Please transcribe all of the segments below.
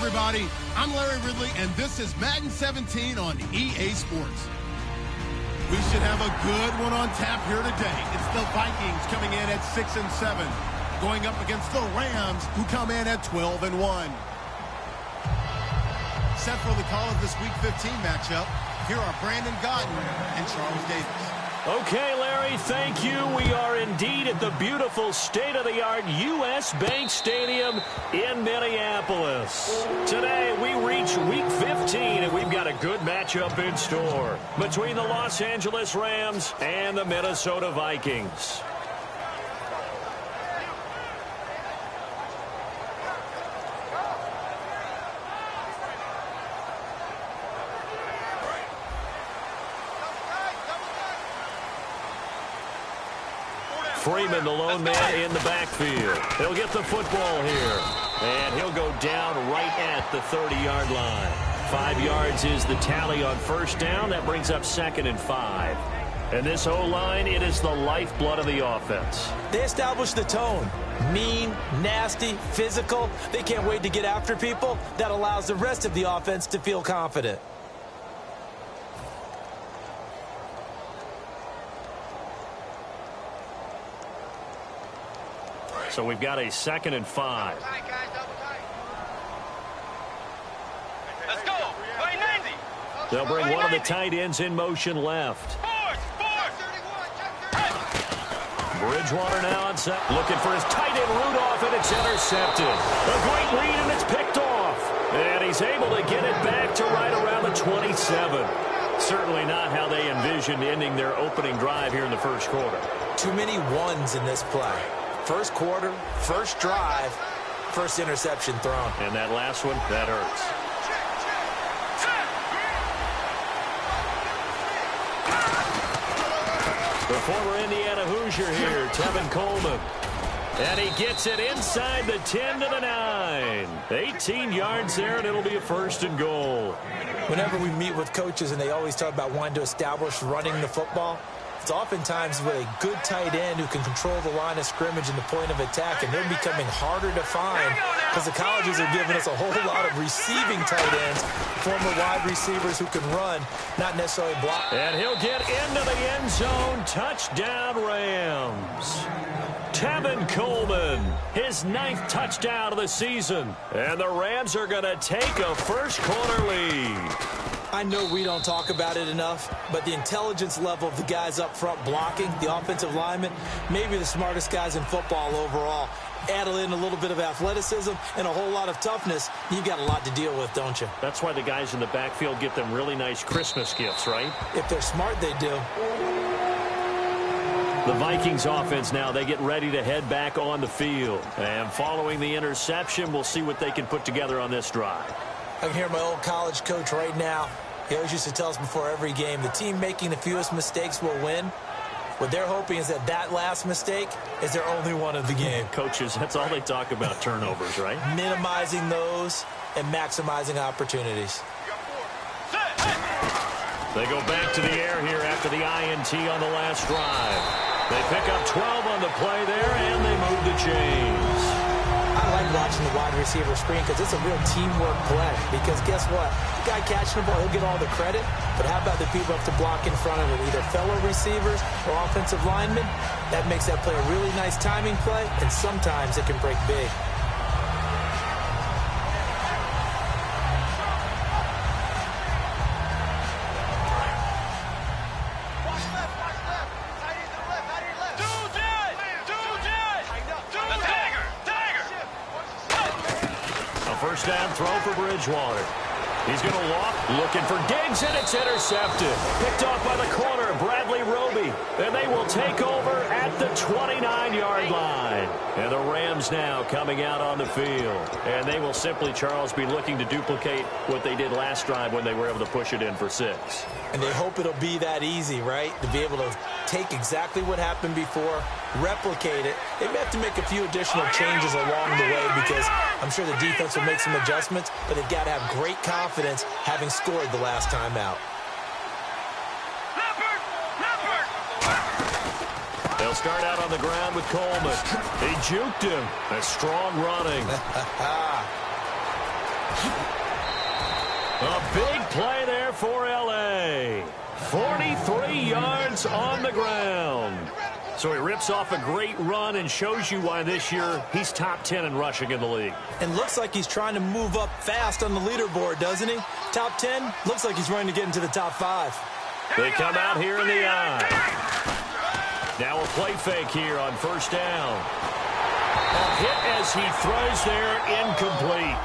everybody. I'm Larry Ridley, and this is Madden 17 on EA Sports. We should have a good one on tap here today. It's the Vikings coming in at 6-7, going up against the Rams, who come in at 12-1. Set for the call of this Week 15 matchup, here are Brandon Gotton and Charles Davis. Okay, Larry, thank you. We are indeed at the beautiful state-of-the-art U.S. Bank Stadium in Minneapolis. Today, we reach Week 15, and we've got a good matchup in store between the Los Angeles Rams and the Minnesota Vikings. Freeman, the lone man in the backfield. He'll get the football here. And he'll go down right at the 30-yard line. 5 yards is the tally on first down. That brings up 2nd and 5. And this O-line, it is the lifeblood of the offense. They establish the tone. Mean, nasty, physical. They can't wait to get after people. That allows the rest of the offense to feel confident. So we've got a 2nd and 5. Let's go. Play 90. They'll bring one of the tight ends in motion left. Bridgewater now on set, looking for his tight end Rudolph, and it's intercepted. A great read, and it's picked off. And he's able to get it back to right around the 27. Certainly not how they envisioned ending their opening drive here in the first quarter. Too many ones in this play. First quarter, first drive, first interception thrown. And that last one, that hurts. The former Indiana Hoosier here, Tevin Coleman. And he gets it inside the 10 to the 9. 18 yards there, and it'll be a 1st and goal. Whenever we meet with coaches and they always talk about wanting to establish running the football, it's oftentimes with a good tight end who can control the line of scrimmage and the point of attack, and they're becoming harder to find because the colleges are giving us a whole lot of receiving tight ends, former wide receivers who can run, not necessarily block. And he'll get into the end zone. Touchdown, Rams. Tevin Coleman, his 9th touchdown of the season. And the Rams are going to take a first quarter lead. I know we don't talk about it enough, but the intelligence level of the guys up front blocking, the offensive linemen, maybe the smartest guys in football overall. Add in a little bit of athleticism and a whole lot of toughness, you've got a lot to deal with, don't you? That's why the guys in the backfield get them really nice Christmas gifts, right? If they're smart, they do. The Vikings offense now, they get ready to head back on the field. And following the interception, we'll see what they can put together on this drive. I can hear my old college coach right now. He always used to tell us before every game, the team making the fewest mistakes will win. What they're hoping is that that last mistake is their only one of the game. Coaches, that's all they talk about, turnovers, right? Minimizing those and maximizing opportunities. They go back to the air here after the INT on the last drive. They pick up 12 on the play there, and they move the chains. I like watching the wide receiver screen because it's a real teamwork play. Because guess what? The guy catching the ball, he'll get all the credit. But how about the people up to block in front of him, either fellow receivers or offensive linemen? That makes that play a really nice timing play, and sometimes it can break big. First down throw for Bridgewater. He's going to walk, looking for Diggs, and it's intercepted. Picked off by the corner, Bradley Roby. And they will take over at the 29-yard line. And the Rams now coming out on the field. And they will simply, Charles, be looking to duplicate what they did last drive when they were able to push it in for 6. And they hope it'll be that easy, right? To be able to take exactly what happened before, replicate it. They may have to make a few additional changes along the way because I'm sure the defense will make some adjustments, but they've got to have great confidence having scored the last time out. They'll start out on the ground with Coleman. He juked him. A strong running. A big play there for L.A. 43 yards on the ground. So he rips off a great run and shows you why this year he's top 10 in rushing in the league. And looks like he's trying to move up fast on the leaderboard, doesn't he? Top 10, looks like he's running to get into the top 5. They come out here in the eye. Now a play fake here on first down. A hit as he throws there, incomplete.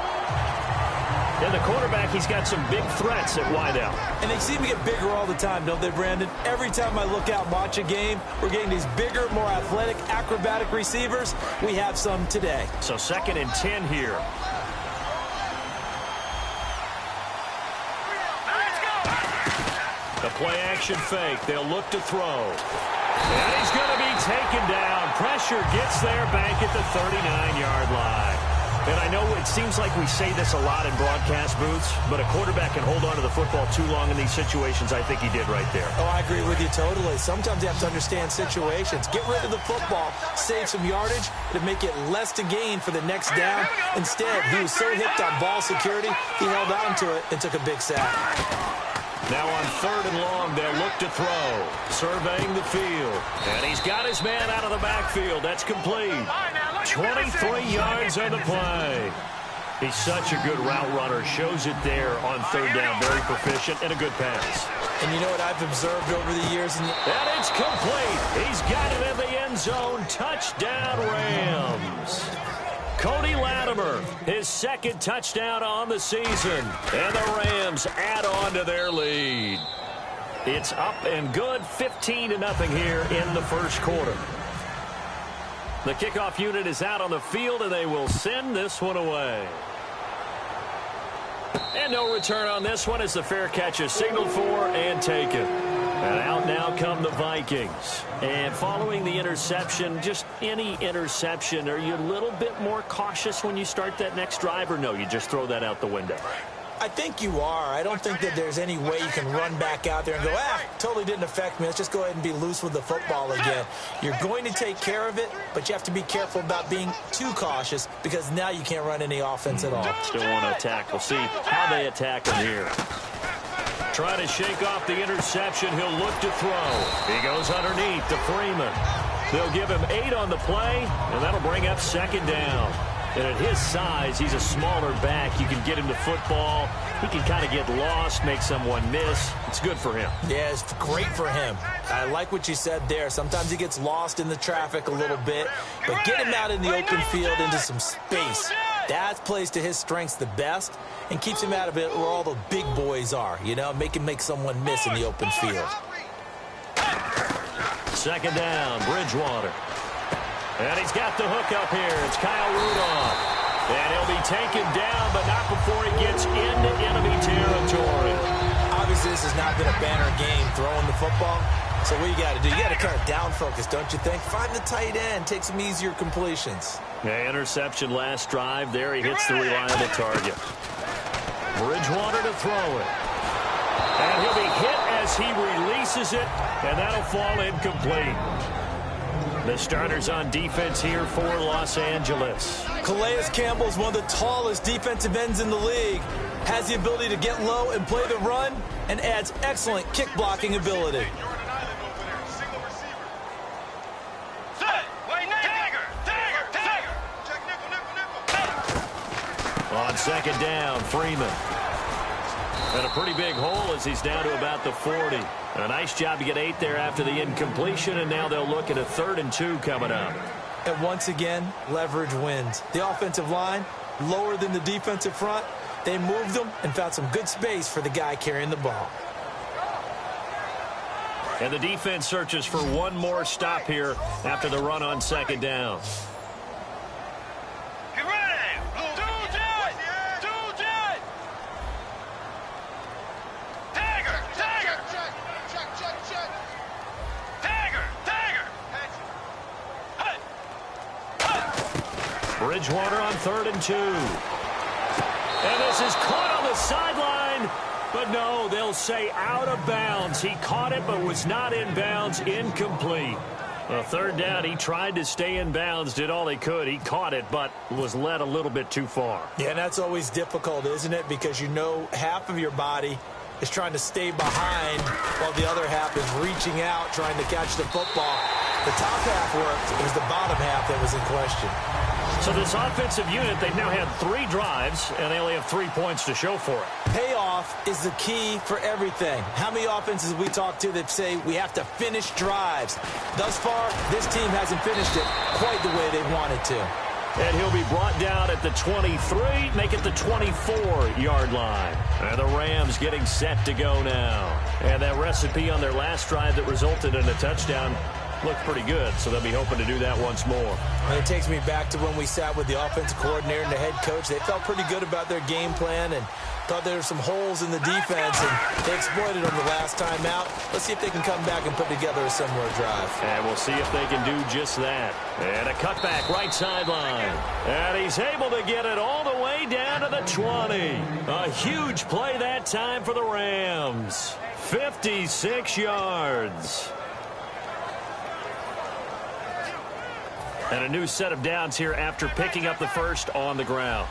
And the quarterback, he's got some big threats at wideout. And they seem to get bigger all the time, don't they, Brandon? Every time I look out and watch a game, we're getting these bigger, more athletic, acrobatic receivers. We have some today. So 2nd and 10 here. The play action fake. They'll look to throw. And he's going to be taken down. Pressure gets there back at the 39-yard line. And I know it seems like we say this a lot in broadcast booths, but a quarterback can hold on to the football too long in these situations. I think he did right there. Oh, I agree with you totally. Sometimes you have to understand situations. Get rid of the football, save some yardage, to make it less to gain for the next down. Instead, he was so hipped on ball security, he held on to it and took a big sack. Now on 3rd and long, they'll look to throw. Surveying the field. And he's got his man out of the backfield. That's complete. 23 yards on the play. He's such a good route runner. Shows it there on 3rd down. Very proficient and a good pass. And you know what I've observed over the years? And it's complete. He's got it in the end zone. Touchdown, Rams. Cody Latimer, his 2nd touchdown on the season. And the Rams add on to their lead. It's up and good, 15-0 here in the first quarter. The kickoff unit is out on the field, and they will send this one away. And no return on this one as the fair catch is signaled for and taken. And out now come the Vikings. And following the interception, just any interception, are you a little bit more cautious when you start that next drive, or no, you just throw that out the window? I think you are. I don't think that there's any way you can run back out there and go, totally didn't affect me. Let's just go ahead and be loose with the football again. You're going to take care of it, but you have to be careful about being too cautious because now you can't run any offense at all. Still want to attack. We'll see how they attack him here. Trying to shake off the interception. He'll look to throw. He goes underneath to Freeman. They'll give him 8 on the play, and that'll bring up 2nd down. And at his size, he's a smaller back. You can get him to football. He can kind of get lost, make someone miss. It's good for him. Yeah, it's great for him. I like what you said there. Sometimes he gets lost in the traffic a little bit, but get him out in the open field into some space. That plays to his strengths the best and keeps him out of it where all the big boys are, you know, make him make someone miss in the open field. 2nd down, Bridgewater. And he's got the hook up here. It's Kyle Rudolph. And he'll be taken down, but not before he gets into enemy territory. Obviously, this has not been a banner game throwing the football. So what you got to do? You got to kind of down focus, don't you think? Find the tight end. Take some easier completions. Yeah, interception last drive. There he hits the reliable target. Bridgewater to throw it. And he'll be hit as he releases it, and that'll fall incomplete. The starters on defense here for Los Angeles. Calais Campbell is one of the tallest defensive ends in the league. Has the ability to get low and play the run, and adds excellent kick blocking ability. On 2nd down, Freeman. And a pretty big hole as he's down to about the 40. A nice job to get 8 there after the incompletion, and now they'll look at a 3rd and 2 coming up. And once again, leverage wins. The offensive line, lower than the defensive front. They moved them and found some good space for the guy carrying the ball. And the defense searches for one more stop here after the run on 2nd down. Bridgewater on 3rd and 2. And this is caught on the sideline. But no, they'll say out of bounds. He caught it but was not in bounds. Incomplete. Well, third down, he tried to stay in bounds, did all he could. He caught it, but was led a little bit too far. Yeah, and that's always difficult, isn't it? Because you know half of your body is trying to stay behind while the other half is reaching out, trying to catch the football. The top half worked. It was the bottom half that was in question. So this offensive unit, they've now had 3 drives, and they only have 3 points to show for it. Payoff is the key for everything. How many offenses we talk to that say we have to finish drives? Thus far, this team hasn't finished it quite the way they wanted to. And he'll be brought down at the 23, make it the 24-yard line. And the Rams getting set to go now. And that recipe on their last drive that resulted in a touchdown looked pretty good, so they'll be hoping to do that once more. And it takes me back to when we sat with the offensive coordinator and the head coach. They felt pretty good about their game plan and thought there were some holes in the defense, and they exploited them the last time out. Let's see if they can come back and put together a similar drive. And we'll see if they can do just that. And a cutback right sideline. And he's able to get it all the way down to the 20. A huge play that time for the Rams. 56 yards. And a new set of downs here after picking up the first on the ground.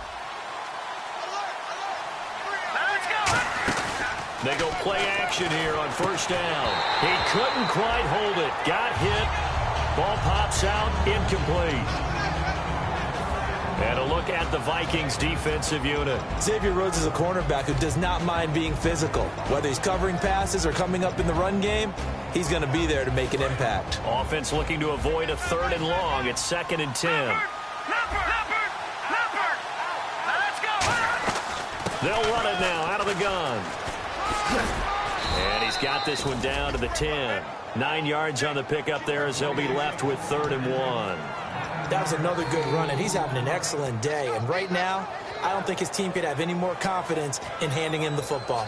They go play action here on first down. He couldn't quite hold it. Got hit. Ball pops out. Incomplete. And a look at the Vikings defensive unit. Xavier Rhodes is a cornerback who does not mind being physical. Whether he's covering passes or coming up in the run game, he's going to be there to make an impact. Offense looking to avoid a 3rd and long. It's 2nd and 10. They'll run it now out of the gun. And he's got this one down to the 10. 9 yards on the pickup there as they'll be left with 3rd and 1. That was another good run, and he's having an excellent day. And right now, I don't think his team could have any more confidence in handing him the football.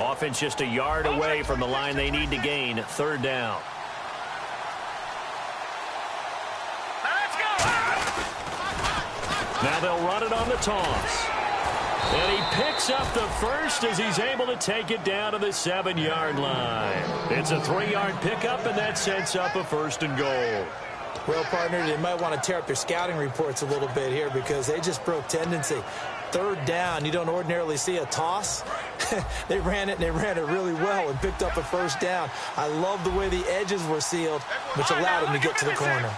Offense just a yard away from the line they need to gain. 3rd down. Now they'll run it on the toss. And he picks up the first as he's able to take it down to the 7-yard line. It's a 3-yard pickup, and that sets up a 1st and goal. Well, partner, they might want to tear up their scouting reports a little bit here because they just broke tendency. 3rd down, you don't ordinarily see a toss. They ran it, and they ran it really well and picked up a 1st down. I love the way the edges were sealed, which allowed him to get to the corner.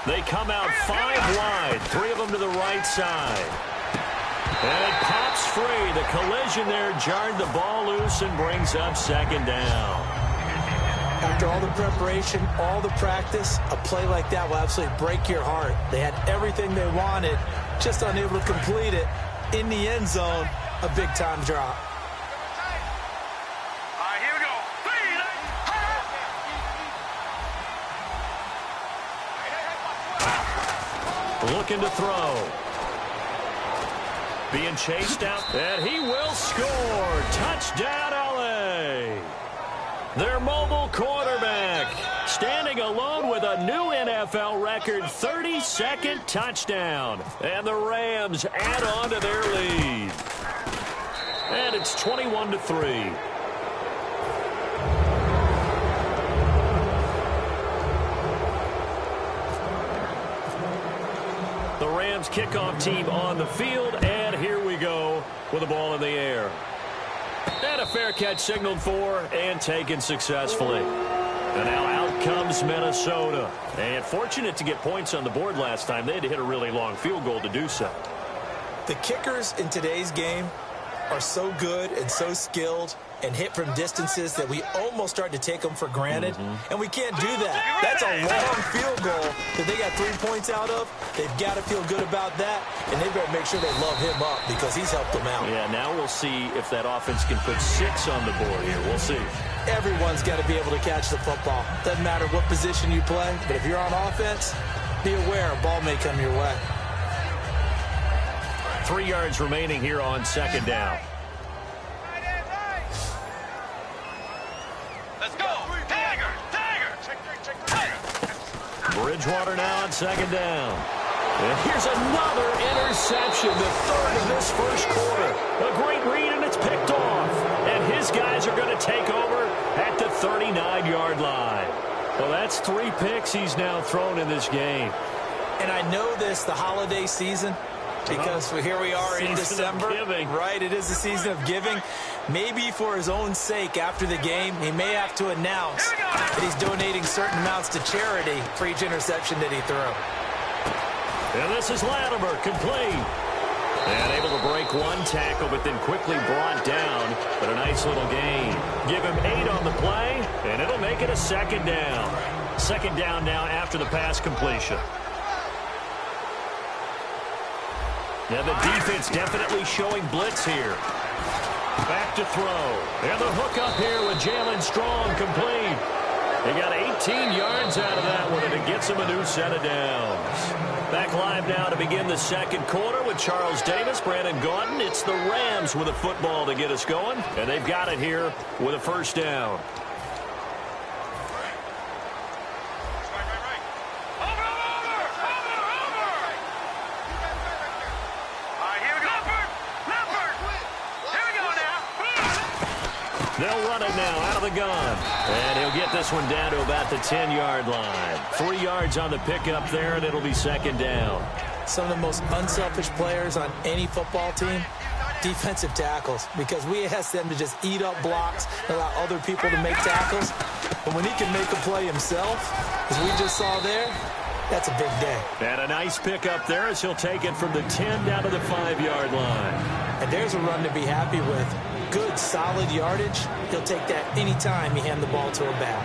They come out 5 wide, 3 of them to the right side. And it pops free. The collision there jarred the ball loose and brings up 2nd down. After all the preparation, all the practice, a play like that will absolutely break your heart. They had everything they wanted, just unable to complete it. In the end zone, a big-time drop. Looking to throw. Being chased out, and he will score. Touchdown, LA. Their mobile quarterback standing alone with a new NFL record 32nd touchdown. And the Rams add on to their lead. And it's 21-3. The Rams kickoff team on the field, and here we go with the ball in the air. And a fair catch signaled for and taken successfully. And now out comes Minnesota. And fortunate to get points on the board last time. They had to hit a really long field goal to do so. The kickers in today's game are so good and so skilled and hit from distances that we almost start to take them for granted. And we can't do that. That's a long field goal that they got 3 points out of. They've got to feel good about that, and they better make sure they love him up because he's helped them out. Yeah, now we'll see if that offense can put 6 on the board here. We'll see. Everyone's got to be able to catch the football. Doesn't matter what position you play, but if you're on offense, be aware a ball may come your way. 3 yards remaining here on second down. Let's go. Tiger. Bridgewater now on second down. And here's another interception, the third of this first quarter. A great read, and it's picked off. And his guys are going to take over at the 39-yard line. Well, that's 3 picks he's now thrown in this game. And I know this, the holiday season, because here we are in December. Right, it is the season of giving. Maybe for his own sake, after the game, he may have to announce that he's donating certain amounts to charity for each interception that he threw. And this is Latimer, complete. And able to break 1 tackle, but then quickly brought down. But a nice little gain. Give him 8 on the play, and it'll make it a second down. Second down now after the pass completion. Now the defense definitely showing blitz here. Back to throw. And the hook up here with Jalen Strong, complete. He got 18 yards out of that one, and it gets him a new set of downs. Back live now to begin the second quarter with Charles Davis, Brandon Gaudin. It's the Rams with a football to get us going, and they've got it here with a first down. They'll run it now out of the gun. And he'll get this one down to about the 10-yard line. 3 yards on the pickup there, and it'll be second down. Some of the most unselfish players on any football team, defensive tackles, because we ask them to just eat up blocks and allow other people to make tackles. But when he can make a play himself, as we just saw there, that's a big day. And a nice pickup there as he'll take it from the 10 down to the 5-yard line. And there's a run to be happy with. Good, solid yardage. He'll take that anytime you hand the ball to a back.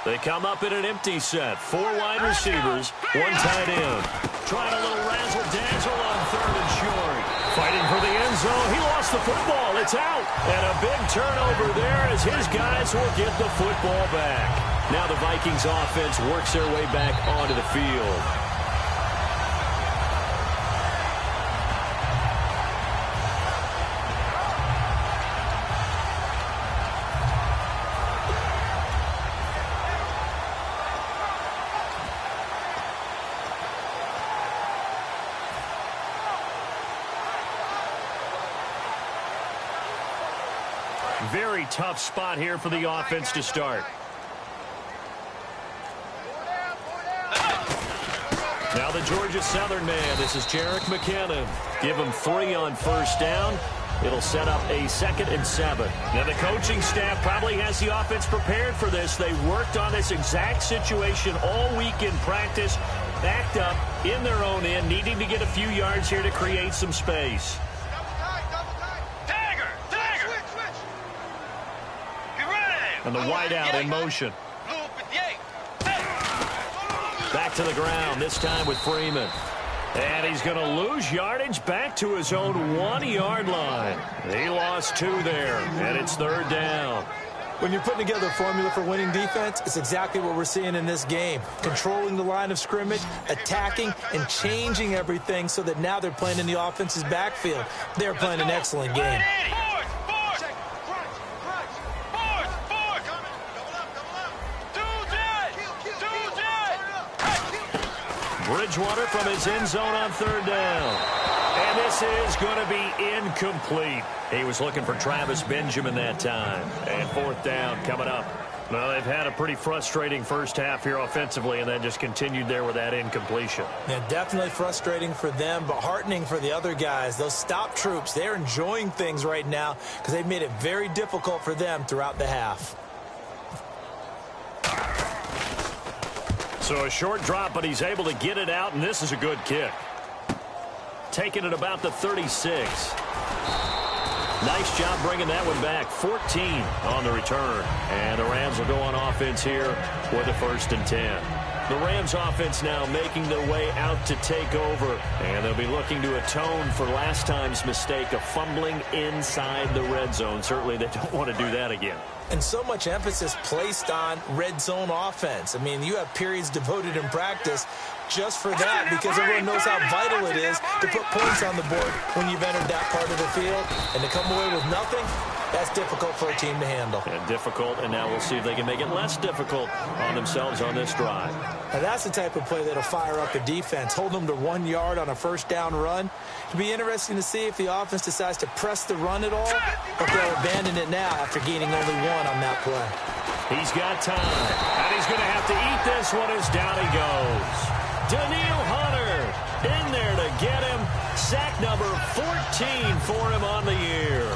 They come up in an empty set. 4 wide receivers, 1 tight end. Trying a little razzle-dazzle on 3rd and short. Fighting for the end zone. He lost the football. It's out. And a big turnover there as his guys will get the football back. Now the Vikings offense works their way back onto the field. Very tough spot here for the offense to start. Now the Georgia Southern man. This is Jerick McKinnon. Give him 3 on first down. It'll set up a 2nd and 7. Now the coaching staff probably has the offense prepared for this. They worked on this exact situation all week in practice. Backed up in their own end, needing to get a few yards here to create some space. And the wideout in motion. Back to the ground, this time with Freeman. And he's going to lose yardage back to his own 1-yard line. He lost 2 there, and it's 3rd down. When you're putting together a formula for winning defense, it's exactly what we're seeing in this game. Controlling the line of scrimmage, attacking, and changing everything so that now they're playing in the offense's backfield. They're playing an excellent game. Bridgewater from his end zone on 3rd down. And this is going to be incomplete. He was looking for Travis Benjamin that time. And 4th down coming up. Well, they've had a pretty frustrating first half here offensively, and then just continued there with that incompletion. Yeah, definitely frustrating for them, but heartening for the other guys. Those stop troops, they're enjoying things right now because they've made it very difficult for them throughout the half. So a short drop, but he's able to get it out, and this is a good kick. Taking it about the 36. Nice job bringing that one back. 14 on the return. And the Rams will go on offense here with a 1st and 10. The Rams offense now making their way out to take over. And they'll be looking to atone for last time's mistake of fumbling inside the red zone. Certainly they don't want to do that again. And so much emphasis placed on red zone offense. I mean, you have periods devoted in practice just for that because everyone knows how vital it is to put points on the board when you've entered that part of the field. And to come away with nothing, that's difficult for a team to handle. And difficult, and now we'll see if they can make it less difficult on themselves on this drive. Now that's the type of play that'll fire up a defense. Hold them to 1 yard on a first down run. It'll be interesting to see if the offense decides to press the run at all, or if they'll abandon it now after gaining only one on that play. He's got time, and he's going to have to eat this one as down he goes. Daniil Hunter in there to get him. Sack number 14 for him on the year.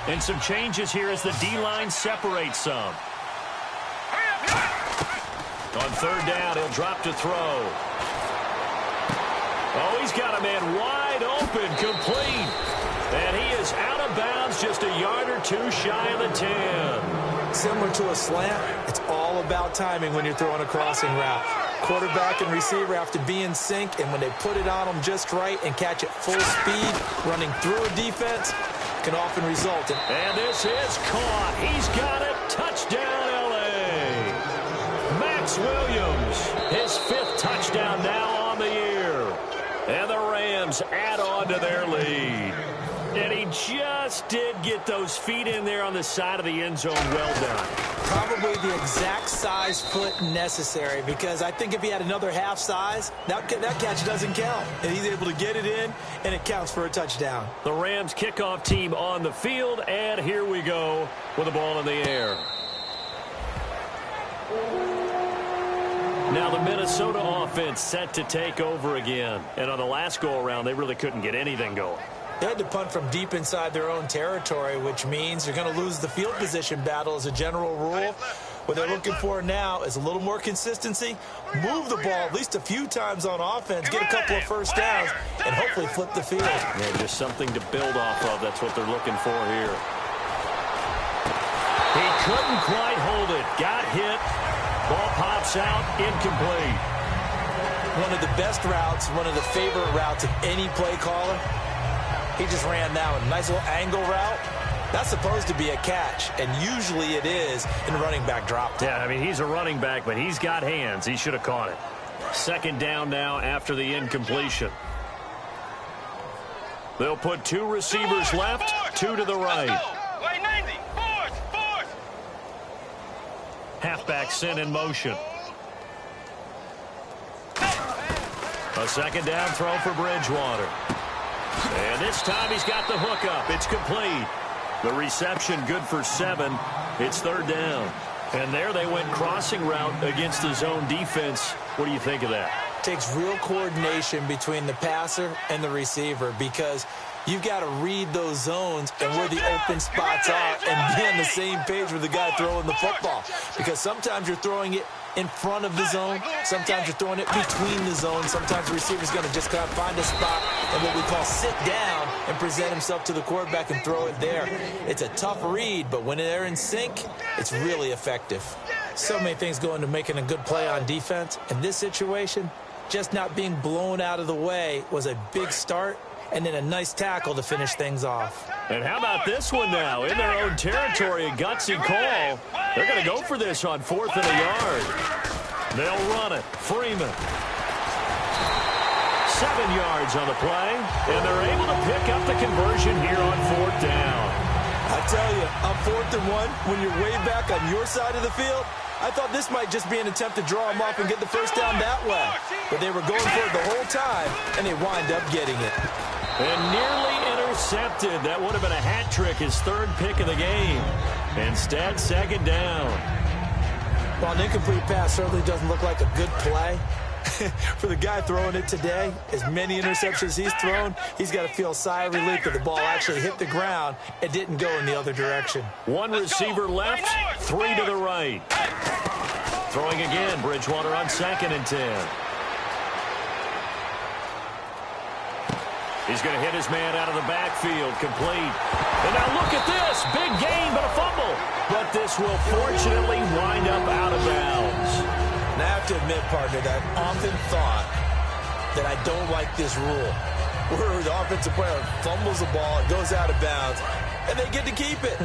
And some changes here as the D-line separates some. On third down, he'll drop to throw. Oh, he's got a man wide open, complete. And he is out of bounds, just a yard or two shy of the 10. Similar to a slant, it's all about timing when you're throwing a crossing route. Quarterback and receiver have to be in sync, and when they put it on them just right and catch it full speed, running through a defense, can often result in... And this is caught. He's got it. Touchdown, L.A. Max Williams, his 5th touchdown now on the year. And the Rams add on to their lead. And he just did get those feet in there on the side of the end zone. Well done. Probably the exact size foot necessary, because I think if he had another half size, that catch doesn't count. And he's able to get it in, and it counts for a touchdown. The Rams kickoff team on the field, and here we go with the ball in the air. Now the Minnesota offense set to take over again. And on the last go-around, they really couldn't get anything going. They had to punt from deep inside their own territory, which means you're going to lose the field position battle as a general rule. What they're looking for now is a little more consistency, move the ball at least a few times on offense, get a couple of first downs, and hopefully flip the field. Yeah, just something to build off of. That's what they're looking for here. He couldn't quite hold it. Got hit. Ball pops out, incomplete. One of the best routes, one of the favorite routes of any play caller. He just ran that one. Nice little angle route. That's supposed to be a catch, and usually it is in running back drop. Yeah, I mean, he's a running back, but he's got hands. He should have caught it. Second down now after the incompletion. They'll put 2 receivers left, 2 to the right. Halfback sent in motion. A second down throw for Bridgewater. And this time he's got the hook up. It's complete. The reception good for 7. It's third down. And there they went crossing route against the zone defense. What do you think of that? Takes real coordination between the passer and the receiver, because you've got to read those zones and where the open spots are and be on the same page with the guy throwing the football. Because sometimes you're throwing it in front of the zone. Sometimes you're throwing it between the zones. Sometimes the receiver's going to just kind of find a spot and what we call sit down and present himself to the quarterback and throw it there. It's a tough read, but when they're in sync, it's really effective. So many things go into making a good play on defense. In this situation, just not being blown out of the way was a big start, and then a nice tackle to finish things off. And how about this one now? In their own territory, a gutsy call. They're going to go for this on 4th and a yard. They'll run it. Freeman. 7 yards on the play, and they're able to pick up the conversion here on 4th down. I tell you, on 4th and 1, when you're way back on your side of the field, I thought this might just be an attempt to draw him off and get the first down that way. But they were going for it the whole time, and they wind up getting it. And nearly intercepted. That would have been a hat trick, his 3rd pick of the game. Instead, second down. Well, an incomplete pass certainly doesn't look like a good play. For the guy throwing it today, as many interceptions he's thrown, he's got to feel a sigh of relief that the ball actually hit the ground and didn't go in the other direction. 1 receiver left, 3 to the right. Throwing again, Bridgewater on 2nd and 10. He's going to hit his man out of the backfield, complete. And now look at this. Big gain, but a fumble. But this will fortunately wind up out of bounds. And I have to admit, partner, that I often thought that I don't like this rule, where the offensive player fumbles the ball, it goes out of bounds, and they get to keep it.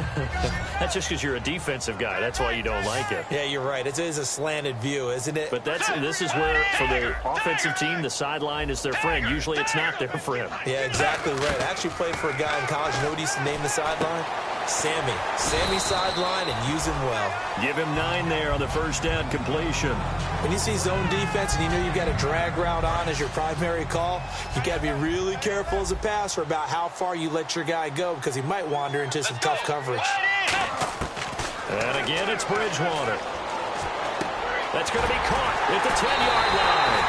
That's just because you're a defensive guy. That's why you don't like it. Yeah, you're right. It is a slanted view, isn't it? But this is where, for the offensive team, the sideline is their friend. Usually it's not their friend. Yeah, exactly right. I actually played for a guy in college. You know what he used to name the sideline? Sammy. Sammy sideline, and use him well. Give him 9 there on the first down completion. When you see zone defense and you know you've got a drag route on as your primary call, you got to be really careful as a passer about how far you let your guy go because he might wander into some tough coverage. And again, it's Bridgewater. That's going to be caught at the 10-yard line.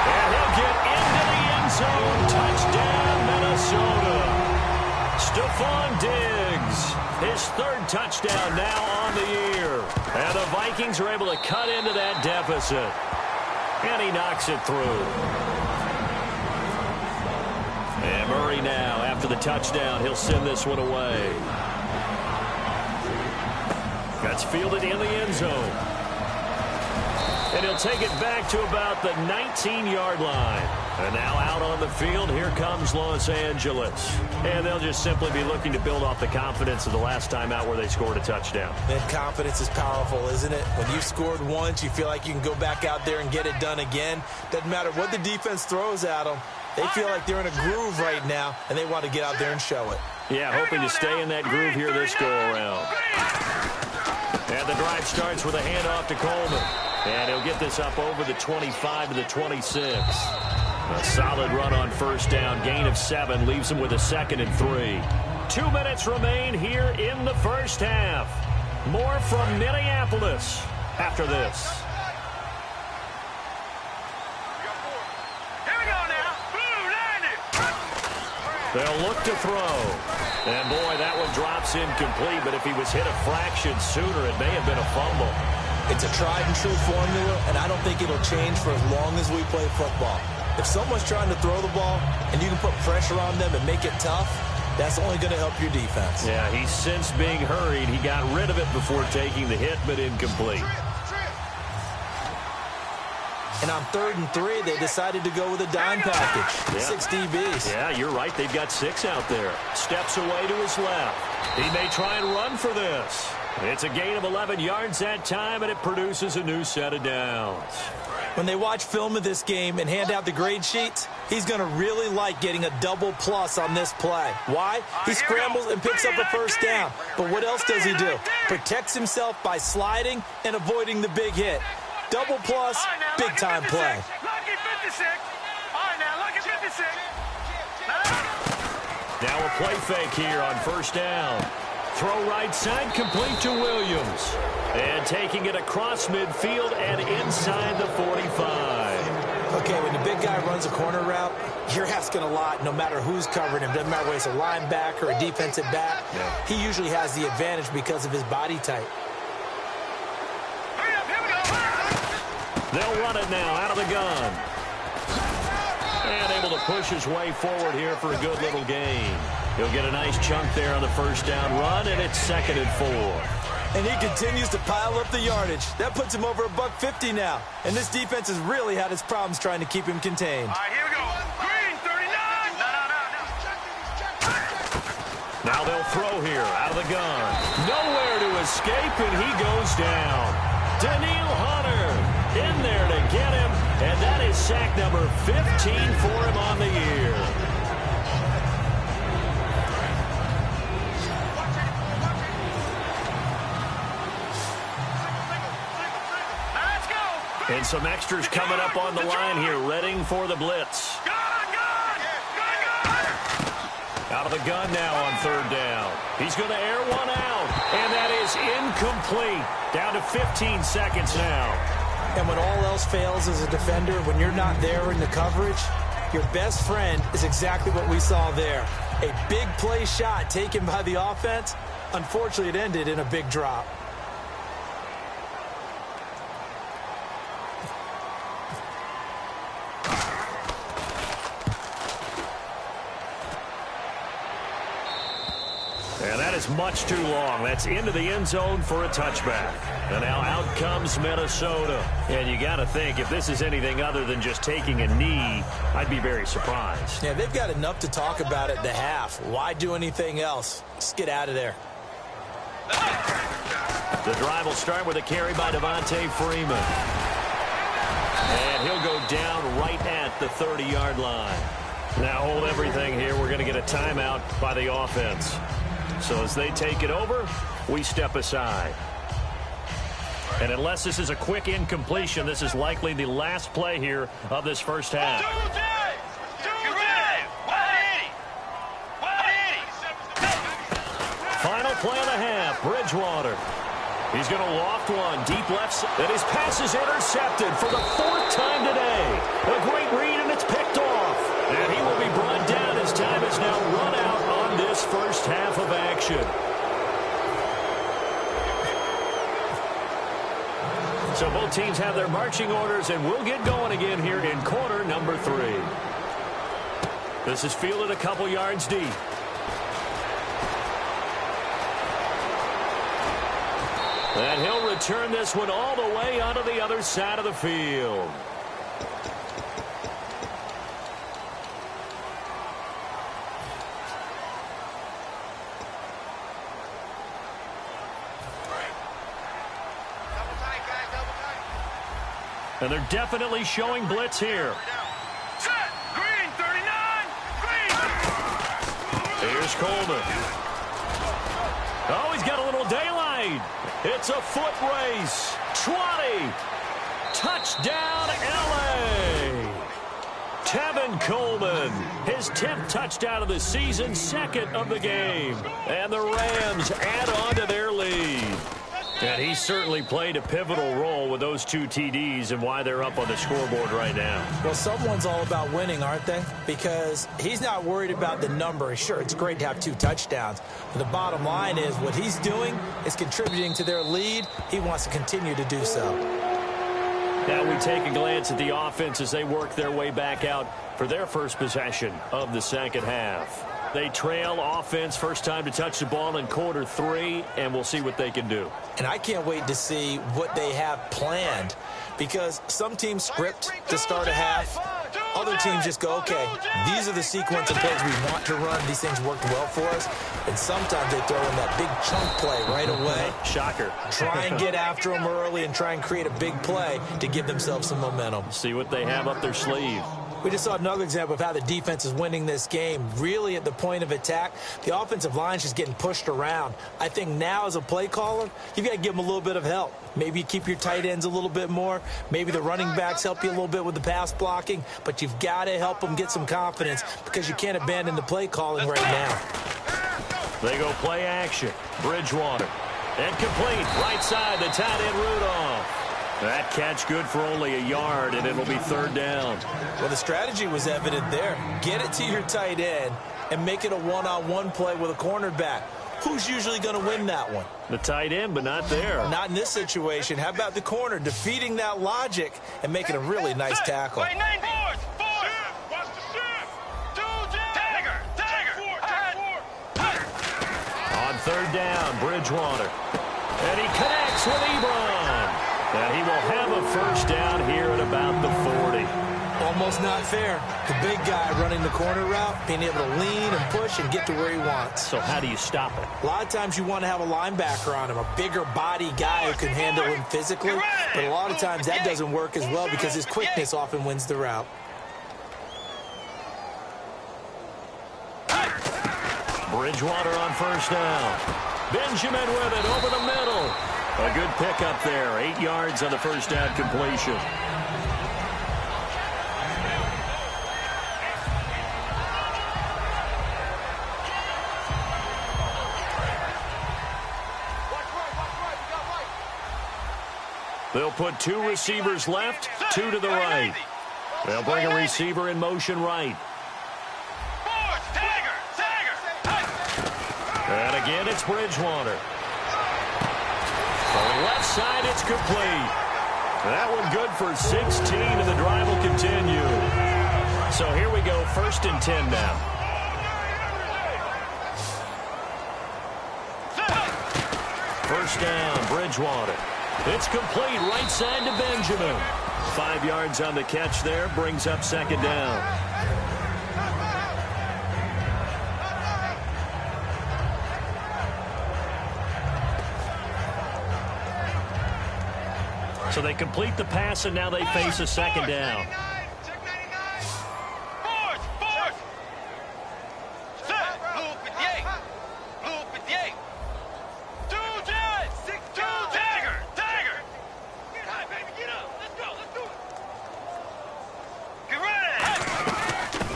And he'll get into the end zone. Touchdown, Minnesota. Stephon Diggs, his 3rd touchdown now on the year. And the Vikings are able to cut into that deficit. And he knocks it through. And Murray now, after the touchdown, he'll send this one away. That's fielded in the end zone. And he'll take it back to about the 19-yard line. And now out on the field, here comes Los Angeles. And they'll just simply be looking to build off the confidence of the last time out where they scored a touchdown. And confidence is powerful, isn't it? When you've scored once, you feel like you can go back out there and get it done again. Doesn't matter what the defense throws at them. They feel like they're in a groove right now, and they want to get out there and show it. Yeah, hoping to stay in that groove here this go-around. And the drive starts with a handoff to Coleman. And he'll get this up over the 25 to the 26. A solid run on first down. Gain of 7 leaves him with a 2nd and 3. 2 minutes remain here in the first half. More from Minneapolis after this. Here we go now. They'll look to throw. And, boy, that one drops incomplete. But if he was hit a fraction sooner, it may have been a fumble. It's a tried-and-true formula, and I don't think it'll change for as long as we play football. If someone's trying to throw the ball and you can put pressure on them and make it tough, that's only going to help your defense. Yeah, he's since being hurried. He got rid of it before taking the hit, but incomplete. And on 3rd and 3, they decided to go with a dime package. Yeah. 6 DBs. Yeah, you're right. They've got 6 out there. Steps away to his left. He may try and run for this. It's a gain of 11 yards that time, and it produces a new set of downs. When they watch film of this game and hand out the grade sheets, he's going to really like getting a double plus on this play. Why? He scrambles and picks up a first down. But what else does he do? Protects himself by sliding and avoiding the big hit. Double plus, big-time play. Lucky 56. All right, now, lucky 56. Now a play fake here on first down. Throw right side, complete to Williams. And taking it across midfield and inside the 45. Okay, when the big guy runs a corner route, you're asking a lot no matter who's covering him. Doesn't matter whether it's a linebacker or a defensive back. Yeah. He usually has the advantage because of his body type. They'll run it now out of the gun. And able to push his way forward here for a good little gain. He'll get a nice chunk there on the first down run, and it's 2nd and 4. And he continues to pile up the yardage. That puts him over $150 now. And this defense has really had its problems trying to keep him contained. All right, here we go. Green, 39. No. Now they'll throw here out of the gun. Nowhere to escape, and he goes down. Daniil Hunter in there to get him. And that is sack number 15 for him on the year. And some extras coming up on the line here, readying for the blitz. Out of the gun now on 3rd down. He's going to air one out, and that is incomplete. Down to 15 seconds now. And when all else fails as a defender, when you're not there in the coverage, your best friend is exactly what we saw there. A big play shot taken by the offense. Unfortunately, it ended in a big drop. much too long. That's into the end zone for a touchback. And now out comes Minnesota. And you got to think, if this is anything other than just taking a knee, I'd be very surprised. Yeah, they've got enough to talk about at the half. Why do anything else? Just get out of there. The drive will start with a carry by Devontae Freeman. And he'll go down right at the 30-yard line. Now hold everything here. We're going to get a timeout by the offense. So as they take it over, we step aside. And unless this is a quick incompletion, this is likely the last play here of this first half. Final play of the half, Bridgewater. He's going to loft one, deep left side, and his pass is intercepted for the 4th time today. A great read, and it's picked off. And he will be brought down as time is now run out on this first half of action. So both teams have their marching orders, and we'll get going again here in quarter number 3. This is fielded a couple yards deep. And he'll return this one all the way onto the other side of the field. And they're definitely showing blitz here. Set. Green, 39. Green. Here's Coleman. Oh, he's got a little daylight. It's a foot race. 20. Touchdown, L.A. Tevin Coleman, his 10th touchdown of the season, 2nd of the game. And the Rams add on to their lead. And he certainly played a pivotal role with those 2 TDs and why they're up on the scoreboard right now. Well, someone's all about winning, aren't they? Because he's not worried about the number. Sure, it's great to have 2 touchdowns. But the bottom line is what he's doing is contributing to their lead. He wants to continue to do so. Now we take a glance at the offense as they work their way back out for their first possession of the second half. They trail offense, first time to touch the ball in quarter 3, and we'll see what they can do. And I can't wait to see what they have planned, because some teams script to start a half. Other teams just go, okay, these are the sequence of plays we want to run. These things worked well for us. And sometimes they throw in that big chunk play right away. Shocker. Try and get after them early and try and create a big play to give themselves some momentum. See what they have up their sleeve. We just saw another example of how the defense is winning this game. Really at the point of attack, the offensive line is just getting pushed around. I think now as a play caller, you've got to give them a little bit of help. Maybe you keep your tight ends a little bit more. Maybe the running backs help you a little bit with the pass blocking. But you've got to help them get some confidence because you can't abandon the play calling right now. They go play action. Bridgewater. And complete. Right side, the tight end Rudolph. That catch good for only a yard, and it'll be 3rd down. Well, the strategy was evident there. Get it to your tight end and make it a one-on-one play with a cornerback. Who's usually going to win that one? The tight end, but not there. Not in this situation. How about the corner defeating that logic and making a really nice tackle? Wait, 9 boards. Watch the shift. Tagger. On 3rd down, Bridgewater. And he connects with Ebron. And he will have a first down here at about the 40. Almost not fair. The big guy running the corner route, being able to lean and push and get to where he wants. So how do you stop him? A lot of times you want to have a linebacker on him, a bigger body guy who can handle him physically. But a lot of times that doesn't work as well because his quickness often wins the route. Bridgewater on first down. Benjamin with it over the middle. A good pickup there. 8 yards on the first down completion. They'll put 2 receivers left, 2 to the right. They'll bring a receiver in motion right. And again, it's Bridgewater. On the left side, it's complete. That one good for 16, and the drive will continue. So here we go, 1st and 10 now. first down. Bridgewater. It's complete right side to Benjamin. 5 yards on the catch there. Brings up second down. So they complete the pass, and now they face a second down.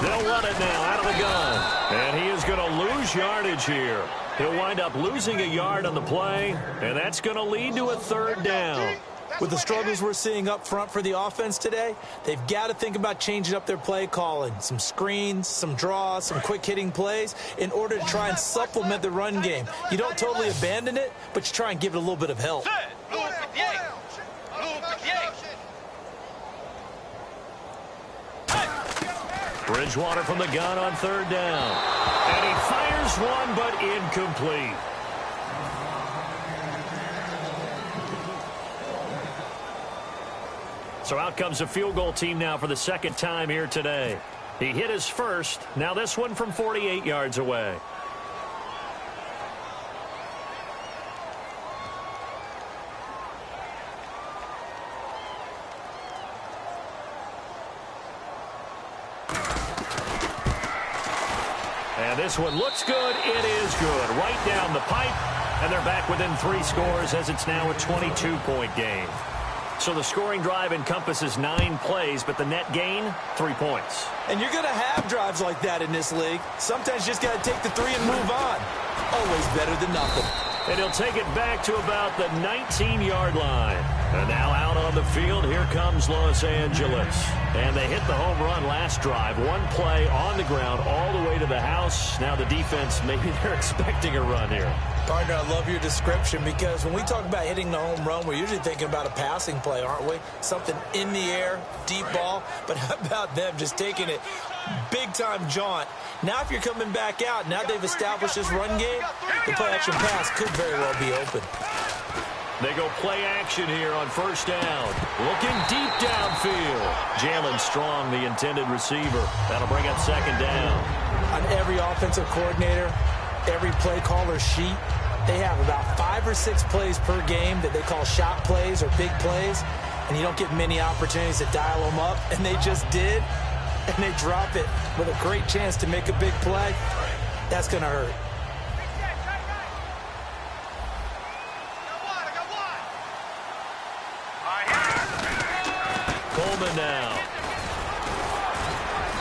They'll run it now out of the gun. And he is going to lose yardage here. He'll wind up losing a yard on the play, and that's going to lead to a third down. With the struggles we're seeing up front for the offense today, they've got to think about changing up their play calling. Some screens, some draws, some quick-hitting plays in order to try and supplement the run game. You don't totally abandon it, but you try and give it a little bit of help. Bridgewater from the gun on third down. And he fires one, but incomplete. So out comes a field goal team now for the second time here today. He hit his first. Now this one from 48 yards away. And this one looks good. It is good. Right down the pipe. And they're back within 3 scores as it's now a 22-point game. So the scoring drive encompasses 9 plays, but the net gain, 3 points. And you're going to have drives like that in this league. Sometimes you just got to take the 3 and move on. Always better than nothing. And he'll take it back to about the 19-yard line. And now out on the field, here comes Los Angeles. And they hit the home run last drive. 1 play on the ground all the way to the house. Now the defense, maybe they're expecting a run here. Partner, I love your description because when we talk about hitting the home run, we're usually thinking about a passing play, aren't we? Something in the air, deep ball. But how about them just taking it big-time jaunt? Now if you're coming back out, now they've established this run game, the play-action pass could very well be open. They go play action here on first down. Looking deep downfield. Jalen Strong, the intended receiver. That'll bring up second down. On every offensive coordinator, every play caller sheet, they have about 5 or 6 plays per game that they call shot plays or big plays, and you don't get many opportunities to dial them up, and they just did, and they drop it with a great chance to make a big play. That's going to hurt. Coleman now.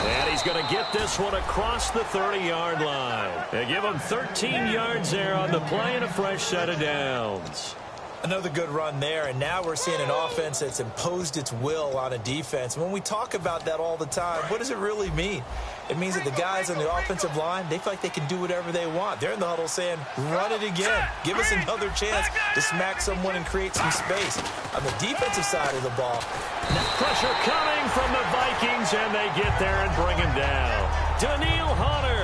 And he's going to get this one across the 30-yard line. They give him 13 yards there on the play and a fresh set of downs. Another good run there, and now we're seeing an offense that's imposed its will on a defense. When we talk about that all the time, what does it really mean? It means that the guys on the offensive line, they feel like they can do whatever they want. They're in the huddle saying, run it again. Give us another chance to smack someone and create some space. On the defensive side of the ball, pressure coming from the Vikings, and they get there and bring him down. Daniil Hunter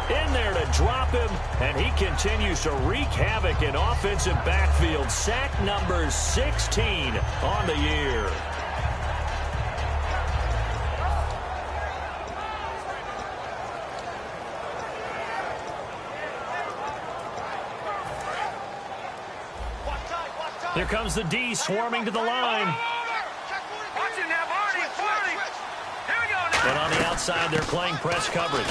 in there to drop him, and he continues to wreak havoc in offensive backfield. Sack number 16 on the year. Here comes the D swarming to the line. And on the outside, they're playing press coverage.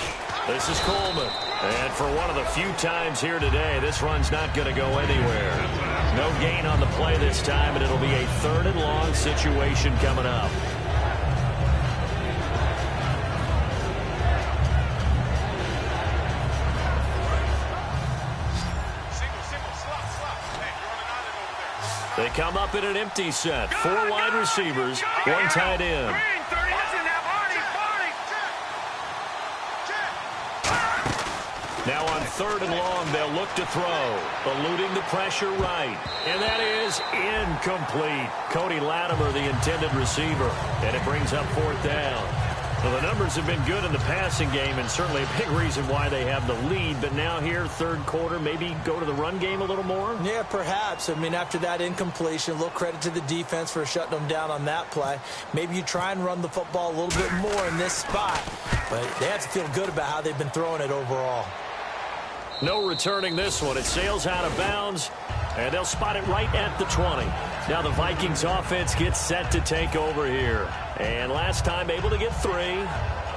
This is Coleman. And for one of the few times here today, this run's not going to go anywhere. No gain on the play this time, and it'll be a 3rd and long situation coming up. They come up in an empty set. 4 wide receivers, 1 tight end. Now on 3rd and long, they'll look to throw. Eluding the pressure right. And that is incomplete. Cody Latimer, the intended receiver. And it brings up 4th down. Well, the numbers have been good in the passing game, and certainly a big reason why they have the lead. But now here, third quarter, maybe go to the run game a little more? Yeah, perhaps. I mean, after that incompletion, a little credit to the defense for shutting them down on that play. Maybe you try and run the football a little bit more in this spot. But they have to feel good about how they've been throwing it overall. No returning this one. It sails out of bounds, and they'll spot it right at the 20. Now the Vikings offense gets set to take over here. And last time able to get 3.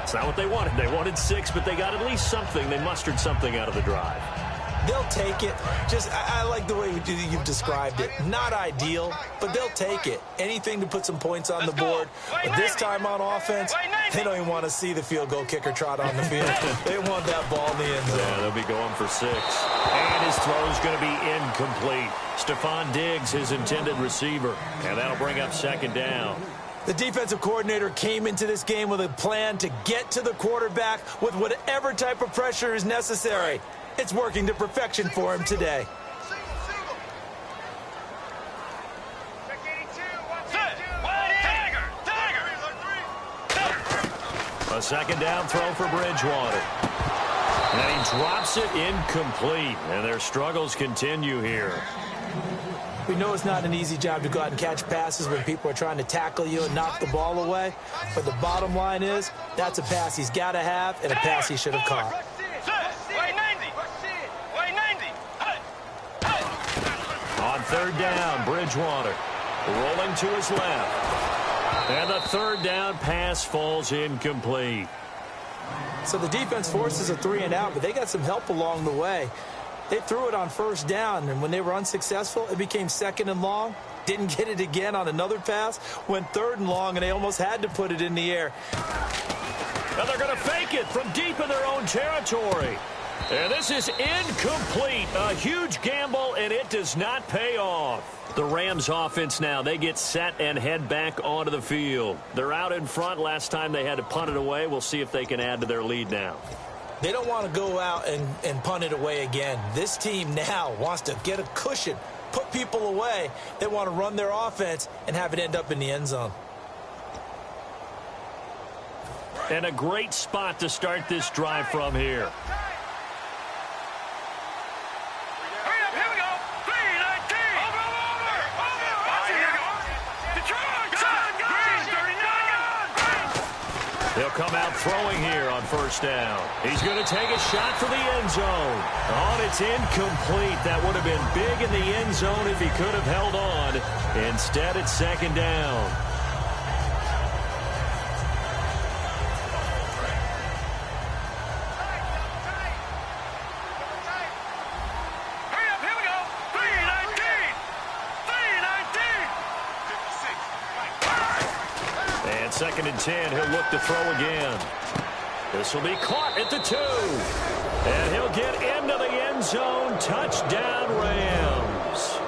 It's not what they wanted. They wanted 6, but they got at least something. They mustered something out of the drive. They'll take it. I like the way you've described it. Not ideal, but they'll take it. Anything to put some points on the board. But this time on offense, they don't even want to see the field goal kicker trot on the field. They want that ball in the end zone. Yeah, they'll be going for 6. And his throw's going to be incomplete. Stephon Diggs, his intended receiver. And that'll bring up second down. The defensive coordinator came into this game with a plan to get to the quarterback with whatever type of pressure is necessary. It's working to perfection for him today. A second down throw for Bridgewater. And he drops it incomplete. And their struggles continue here. We know it's not an easy job to go out and catch passes when people are trying to tackle you and knock the ball away. But the bottom line is, that's a pass he's got to have and a pass he should have caught. On third down, Bridgewater rolling to his left. And the third down pass falls incomplete. So the defense forces a 3 and out, but they got some help along the way. They threw it on first down, and when they were unsuccessful, it became second and long. Didn't get it again on another pass. Went third and long, and they almost had to put it in the air. And they're going to fake it from deep in their own territory. And this is incomplete. A huge gamble, and it does not pay off. The Rams offense now, they get set and head back onto the field. They're out in front. Last time they had to punt it away. We'll see if they can add to their lead now. They don't want to go out and punt it away again. This team now wants to get a cushion, put people away. They want to run their offense and have it end up in the end zone. And a great spot to start this drive from here. He'll come out throwing here on first down. He's going to take a shot for the end zone. Oh, it's incomplete. That would have been big in the end zone if he could have held on. Instead, it's second down. Second and 10, he'll look to throw again. This will be caught at the 2. And he'll get into the end zone. Touchdown, Rams.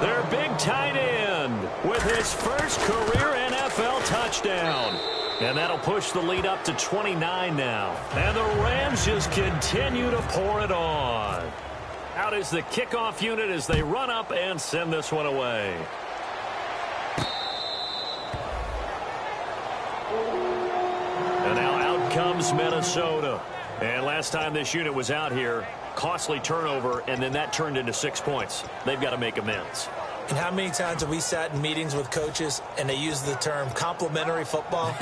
Their big tight end with his first career NFL touchdown. And that'll push the lead up to 29 now. And the Rams just continue to pour it on. Out is the kickoff unit as they run up and send this one away. And now out comes Minnesota. And last time this unit was out here, costly turnover, and then that turned into 6 points. They've got to make amends. And how many times have we sat in meetings with coaches and they use the term complementary football?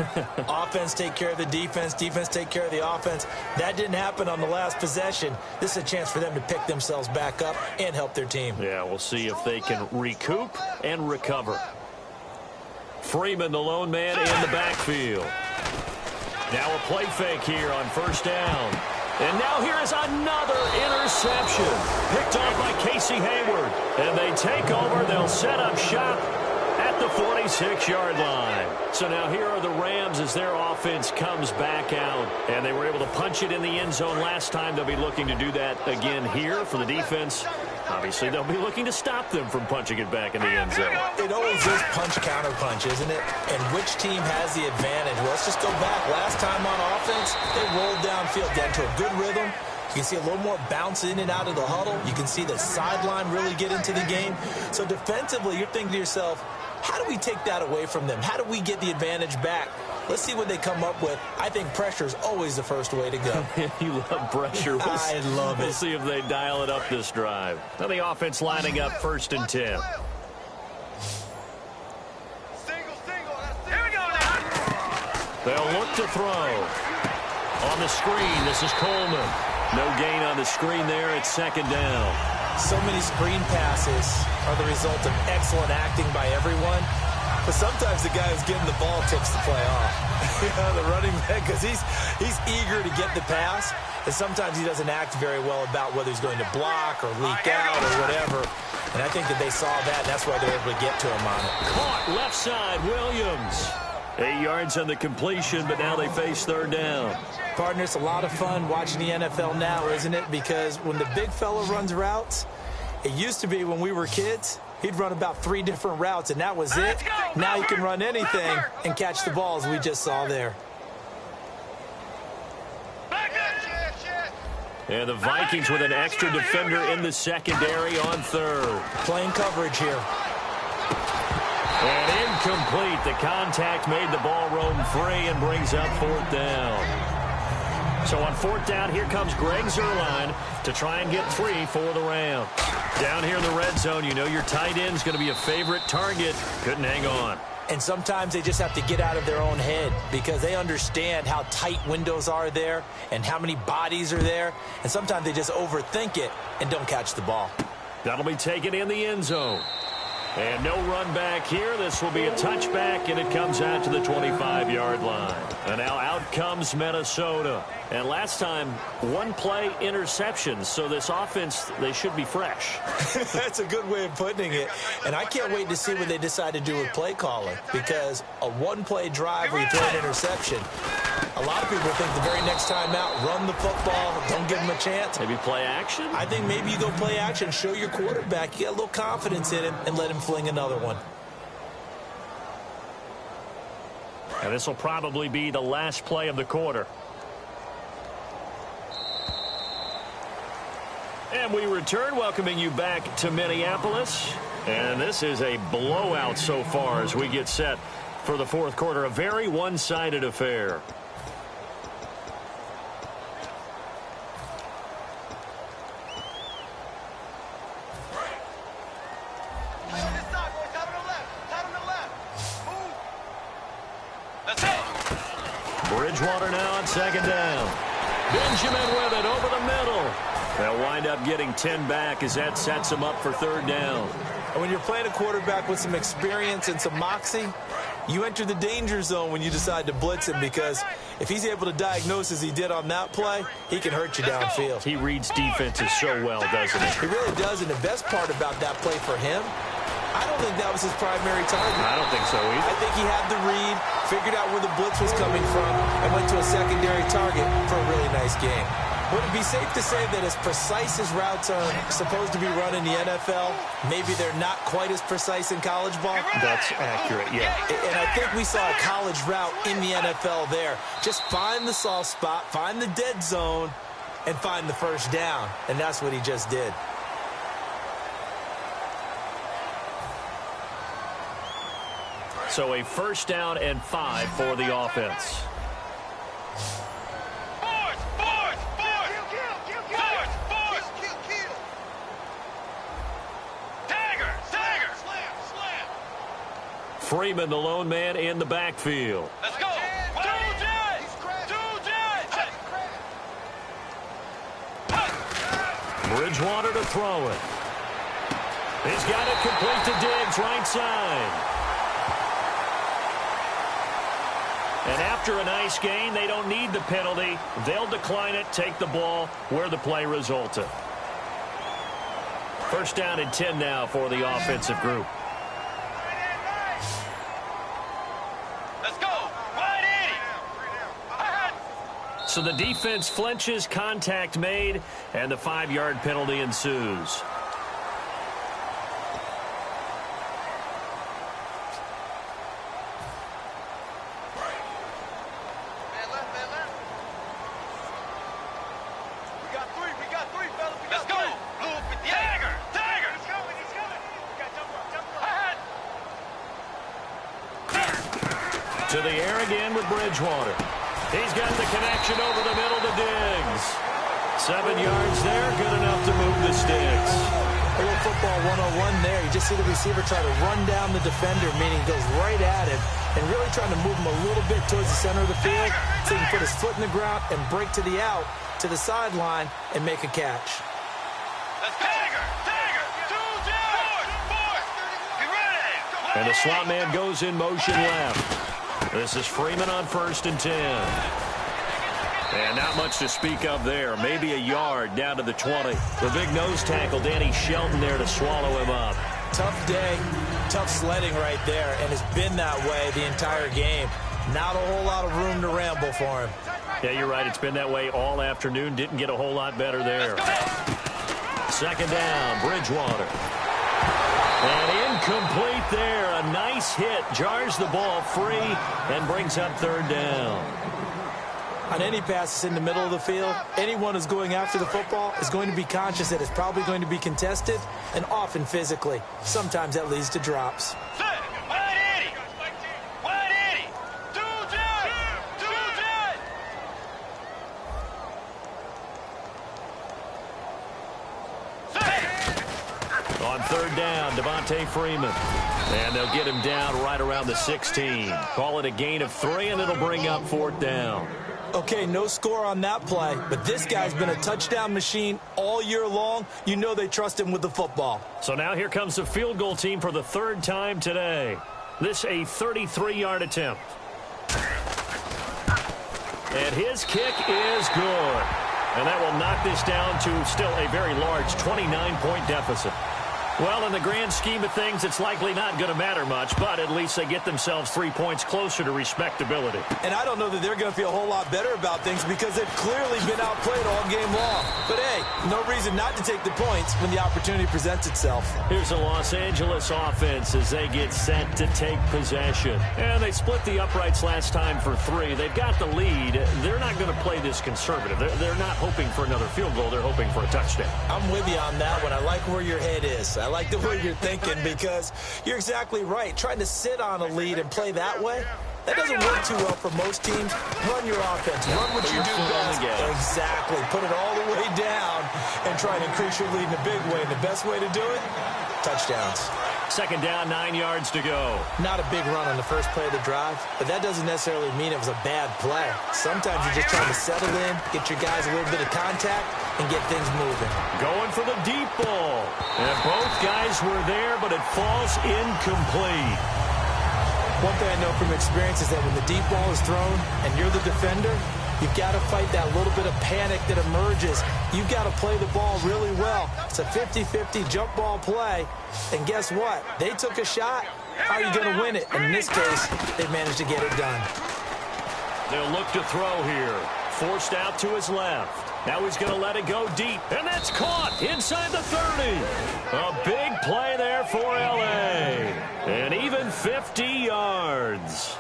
Offense take care of the defense, defense take care of the offense. That didn't happen on the last possession. This is a chance for them to pick themselves back up and help their team. Yeah, we'll see if they can recoup and recover. Freeman, the lone man in the backfield. Now a play fake here on first down. And now here is another interception. Picked off by Casey Hayward. And they take over. They'll set up shop at the 46-yard line. So now here are the Rams as their offense comes back out. And they were able to punch it in the end zone last time. They'll be looking to do that again here for the defense. Obviously, they'll be looking to stop them from punching it back in the end zone. It always is punch-counter-punch, isn't it? And which team has the advantage? Well, let's just go back. Last time on offense, they rolled downfield, got into a good rhythm. You can see a little more bounce in and out of the huddle. You can see the sideline really get into the game. So defensively, you're thinking to yourself, how do we take that away from them? How do we get the advantage back? Let's see what they come up with. I think pressure is always the first way to go. You love pressure. I love it. We'll see if they dial it up this drive. Now the offense lining up 1st and 10. They'll look to throw. On the screen, this is Coleman. No gain on the screen there. It's 2nd down. So many screen passes are the result of excellent acting by everyone. But sometimes the guy who's getting the ball tips the play off. The running back, because he's eager to get the pass. And sometimes he doesn't act very well about whether he's going to block or leak out or whatever. And I think that they saw that, and that's why they were able to get to him on it. Caught left side, Williams. 8 yards on the completion, but now they face 3rd down. Partner, it's a lot of fun watching the NFL now, isn't it? Because when the big fella runs routes, it used to be when we were kids, he'd run about 3 different routes, and that was it. Now he can run anything and catch the ball, as we just saw there. And the Vikings with an extra defender in the secondary on 3rd. Playing coverage here. And incomplete. The contact made the ball roam free and brings up 4th down. So on 4th down, here comes Greg Zuerlein to try and get 3 for the round. Down here in the red zone, you know your tight end's going to be a favorite target. Couldn't hang on. And sometimes they just have to get out of their own head because they understand how tight windows are there and how many bodies are there. And sometimes they just overthink it and don't catch the ball. That'll be taken in the end zone. And no run back here. This will be a touchback, and it comes out to the 25-yard line. And now out comes Minnesota. And last time, 1-play interceptions. So this offense, they should be fresh. That's a good way of putting it. And I can't wait to see what they decide to do with play calling. Because a 1-play drive where you throw an interception, a lot of people think the very next time out, run the football, don't give them a chance. Maybe play action? I think maybe you go play action, show your quarterback, you get a little confidence in him, and let him fling another one. And this will probably be the last play of the quarter. And we return, welcoming you back to Minneapolis. And this is a blowout so far as we get set for the 4th quarter. A very one-sided affair. Bridgewater now on 2nd down. Benjamin with it over the middle. They'll wind up getting 10 back as that sets them up for 3rd down. And when you're playing a quarterback with some experience and some moxie, you enter the danger zone when you decide to blitz him, because if he's able to diagnose as he did on that play, he can hurt you downfield. He reads defenses so well, doesn't he? He really does, and the best part about that play for him, I don't think that was his primary target. I don't think so either. I think he had the read, figured out where the blitz was coming from, and went to a secondary target for a really nice game. Would it be safe to say that as precise as routes are supposed to be run in the NFL, maybe they're not quite as precise in college ball? That's accurate, yeah. And I think we saw a college route in the NFL there. Just find the soft spot, find the dead zone, and find the 1st down. And that's what he just did. So a 1st down and 5 for the offense. Freeman, the lone man, in the backfield. Let's go. Bridgewater to throw it. He's got it complete to Diggs, right side. And after a nice gain, they don't need the penalty. They'll decline it, take the ball where the play resulted. 1st down and 10 now for the offensive group. So the defense flinches, contact made, and the 5-yard penalty ensues. To the air again with Bridgewater. He's got the connection over the middle to Diggs. 7 yards there, good enough to move the sticks. A little football 101 there. You just see the receiver try to run down the defender, meaning he goes right at him, and really trying to move him a little bit towards the center of the field so he can put his foot in the ground and break to the out, to the sideline, and make a catch. And the slot man goes in motion left. This is Freeman on 1st and 10. And not much to speak of there. Maybe a yard down to the 20. The big nose tackle, Danny Shelton, there to swallow him up. Tough day, tough sledding right there, and it's been that way the entire game. Not a whole lot of room to ramble for him. Yeah, you're right. It's been that way all afternoon. Didn't get a whole lot better there. 2nd down, Bridgewater. And incomplete there. A nice hit. Jars the ball free and brings up 3rd down. On any passes in the middle of the field, anyone who's going after the football is going to be conscious that it's probably going to be contested, and often physically. Sometimes that leads to drops. On 3rd down, Devontae Freeman. And they'll get him down right around the 16. Call it a gain of 3, and it'll bring up 4th down. Okay, no score on that play, but this guy's been a touchdown machine all year long. You know they trust him with the football. So now here comes the field goal team for the 3rd time today. This a 33-yard attempt. And his kick is good. And that will knock this down to still a very large 29-point deficit. Well, in the grand scheme of things, it's likely not going to matter much, but at least they get themselves 3 points closer to respectability. And I don't know that they're going to feel a whole lot better about things because they've clearly been outplayed all game long. But, hey, no reason not to take the points when the opportunity presents itself. Here's a Los Angeles offense as they get set to take possession. And they split the uprights last time for 3. They've got the lead. They're not going to play this conservative. They're not hoping for another field goal. They're hoping for a touchdown. I'm with you on that one. I like where your head is. I like the way you're thinking because you're exactly right. Trying to sit on a lead and play that way, that doesn't work too well for most teams. Run your offense. Run what you do best. Exactly. Put it all the way down and try and increase your lead in a big way. And the best way to do it, touchdowns. 2nd down, 9 yards to go. Not a big run on the first play of the drive, but that doesn't necessarily mean it was a bad play. Sometimes you're just trying to settle in, get your guys a little bit of contact, and get things moving. Going for the deep ball. And both guys were there, but it falls incomplete. One thing I know from experience is that when the deep ball is thrown and you're the defender, you've got to fight that little bit of panic that emerges. You've got to play the ball really well. It's a 50-50 jump ball play. And guess what? They took a shot. How are you going to win it? And in this case, they managed to get it done. They'll look to throw here. Forced out to his left. Now he's going to let it go deep. And that's caught inside the 30. A big play there for L.A. And even 50 yards.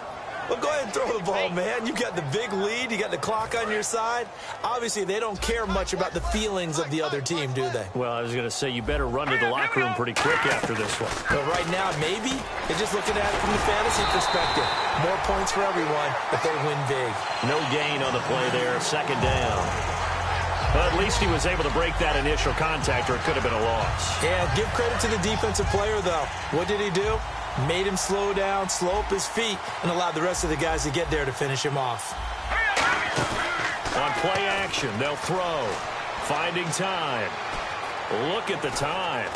Well, go ahead and throw the ball, man. You got the big lead. You got the clock on your side. Obviously, they don't care much about the feelings of the other team, do they? Well, I was going to say, you better run to the locker room pretty quick after this one. But right now, maybe. They're just looking at it from the fantasy perspective. More points for everyone, but they win big. No gain on the play there. 2nd down. Well, at least he was able to break that initial contact, or it could have been a loss. Yeah, give credit to the defensive player, though. What did he do? Made him slow down, slow up his feet, and allowed the rest of the guys to get there to finish him off. On play action, they'll throw. Finding time. Look at the time.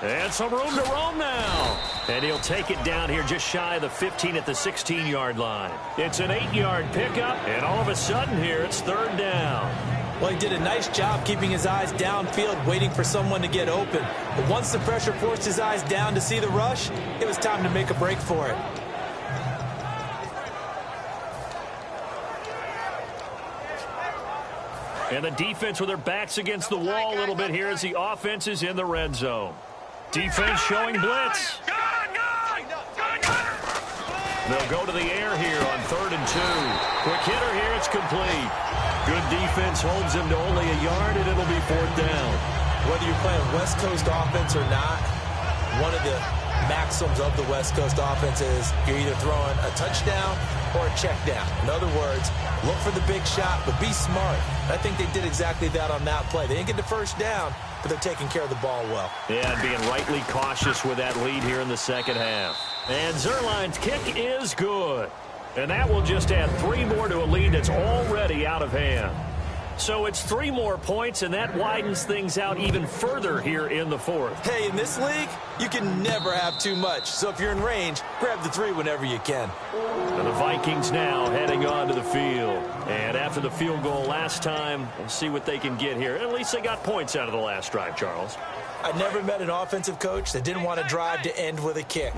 And some room to roam now. And he'll take it down here just shy of the 15 at the 16-yard line. It's an 8-yard pickup, and all of a sudden here it's 3rd down. Well, he did a nice job keeping his eyes downfield, waiting for someone to get open. But once the pressure forced his eyes down to see the rush, it was time to make a break for it. And the defense with their backs against the wall a little bit here as the offense is in the red zone. Defense showing blitz. They'll go to the air here on 3rd and 2. Quick hitter here, it's complete. Good defense holds him to only a yard, and it'll be 4th down. Whether you're playing West Coast offense or not, one of the maxims of the West Coast offense is you're either throwing a touchdown or a check down. In other words, look for the big shot, but be smart. I think they did exactly that on that play. They didn't get the first down, but they're taking care of the ball well. Yeah, and being rightly cautious with that lead here in the second half. And Zerline's kick is good. And that will just add 3 more to a lead that's already out of hand. So it's 3 more points, and that widens things out even further here in the fourth. Hey, in this league, you can never have too much. So if you're in range, grab the 3 whenever you can. And the Vikings now heading onto the field. And after the field goal last time, we'll see what they can get here. At least they got points out of the last drive, Charles. I never met an offensive coach that didn't want to drive to end with a kick.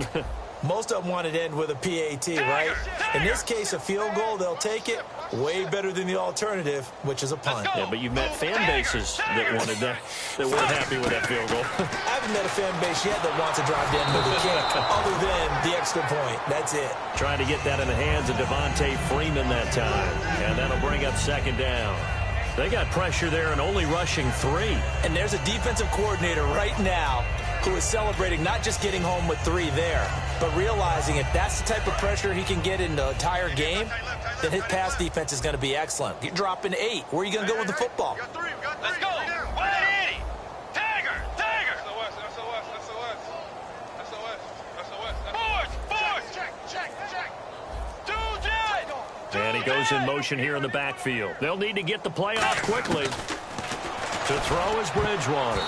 Most of them wanted to end with a PAT, right? In this case, a field goal, they'll take it. Way better than the alternative, which is a punt. Yeah, but you've met fan bases that wanted that weren't happy with that field goal. I haven't met a fan base yet that wants to drive to end with a kick, other than the extra point. That's it. Trying to get that in the hands of Devontae Freeman that time. And that'll bring up second down. They got pressure there and only rushing 3. And there's a defensive coordinator right now who is celebrating not just getting home with 3 there, but realizing if that's the type of pressure he can get in the entire game, then his pass defense is going to be excellent. You're dropping 8. Where are you going to go with the football? Let's go. 180. Tagger. Tagger. Force. Check. 2 jet. And he goes in motion here in the backfield. They'll need to get the play off quickly. To throw is Bridgewater.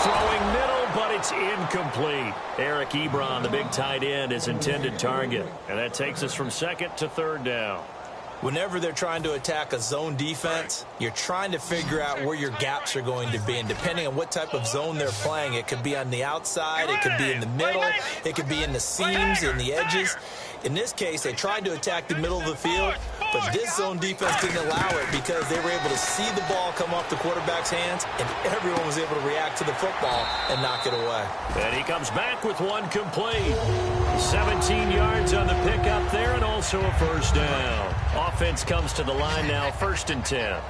Throwing middle, but it's incomplete. Eric Ebron, the big tight end, is intended target. And that takes us from second to third down. Whenever they're trying to attack a zone defense, you're trying to figure out where your gaps are going to be. And depending on what type of zone they're playing, it could be on the outside, it could be in the middle, it could be in the seams and the edges. In this case, they tried to attack the middle of the field, but this zone defense didn't allow it because they were able to see the ball come off the quarterback's hands, and everyone was able to react to the football and knock it away. And he comes back with 1 complete. 17 yards on the pickup there and also a first down. Offense comes to the line now, 1st and 10.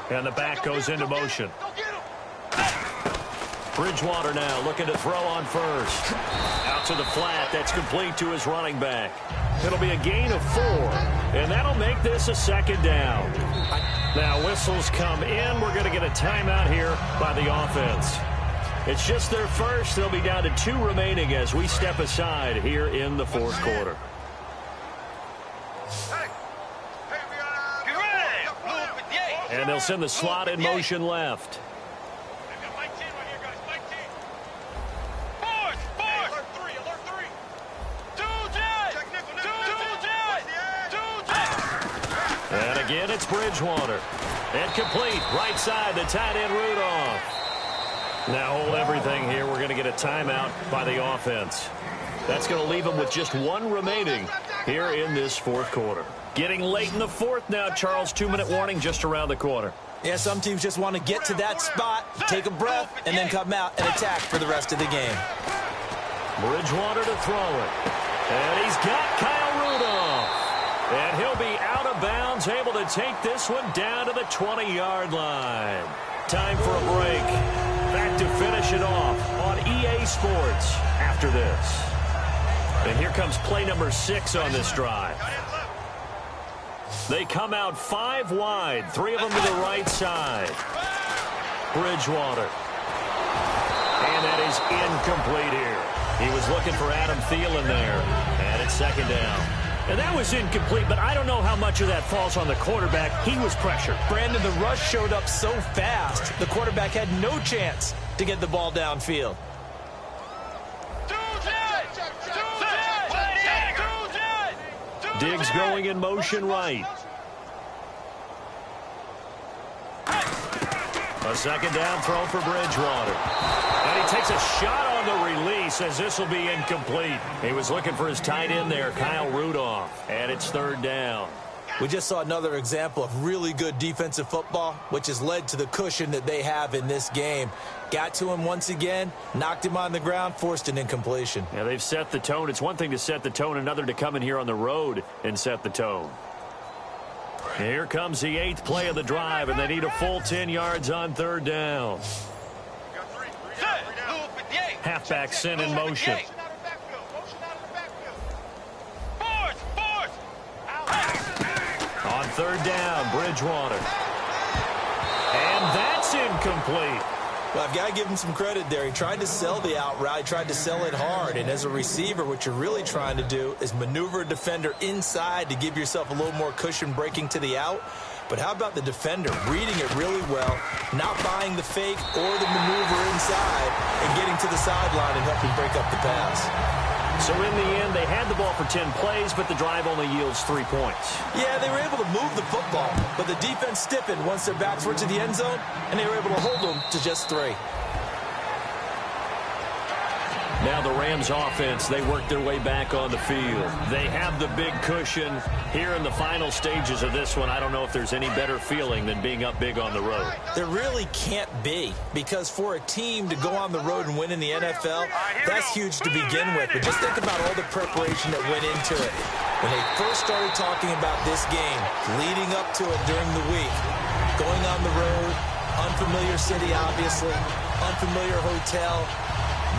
And the back goes into motion. Bridgewater now looking to throw on first. Out to the flat. That's complete to his running back. It'll be a gain of 4. And that'll make this a second down. Now whistles come in. We're going to get a timeout here by the offense. It's just their first. They'll be down to 2 remaining as we step aside here in the fourth quarter. And they'll send the slot in motion left. And again, it's Bridgewater. And complete. Right side, the tight end Rudolph. Now hold everything here. We're going to get a timeout by the offense. That's going to leave them with just 1 remaining here in this fourth quarter. Getting late in the fourth now, Charles. 2-minute warning just around the corner. Yeah, some teams just want to get to that spot, take a breath, and then come out and attack for the rest of the game. Bridgewater to throw it. And he's got Kyle Rudolph. And he'll be out of bounds, able to take this one down to the 20-yard line. Time for a break. Back to finish it off on EA Sports after this. And here comes play number 6 on this drive. They come out 5 wide, 3 of them to the right side. Bridgewater. And that is incomplete here. He was looking for Adam Thielen there. And it's second down. And that was incomplete, but I don't know how much of that falls on the quarterback. He was pressured. Brandon, the rush showed up so fast, the quarterback had no chance to get the ball downfield. Diggs going in motion right. A second down throw for Bridgewater. And he takes a shot on the release as this will be incomplete. He was looking for his tight end there, Kyle Rudolph. And it's third down. We just saw another example of really good defensive football, which has led to the cushion that they have in this game. Got to him once again, knocked him on the ground, forced an incompletion. Yeah, they've set the tone. It's one thing to set the tone, another to come in here on the road and set the tone. Here comes the 8th play of the drive, and they need a full 10 yards on 3rd down. Halfback sent in motion. On 3rd down, Bridgewater. And that's incomplete. Well, I've got to give him some credit there. He tried to sell the out route. He tried to sell it hard. And as a receiver, what you're really trying to do is maneuver a defender inside to give yourself a little more cushion breaking to the out. But how about the defender reading it really well, not buying the fake or the maneuver inside, and getting to the sideline and helping break up the pass? So in the end, they had the ball for 10 plays, but the drive only yields 3 points. Yeah, they were able to move the football, but the defense stiffened once their backs were to the end zone, and they were able to hold them to just 3. Now the Rams offense, they work their way back on the field. They have the big cushion. Here in the final stages of this one, I don't know if there's any better feeling than being up big on the road. There really can't be, because for a team to go on the road and win in the NFL, that's huge to begin with. But just think about all the preparation that went into it. When they first started talking about this game, leading up to it during the week, going on the road, unfamiliar city, obviously, unfamiliar hotel.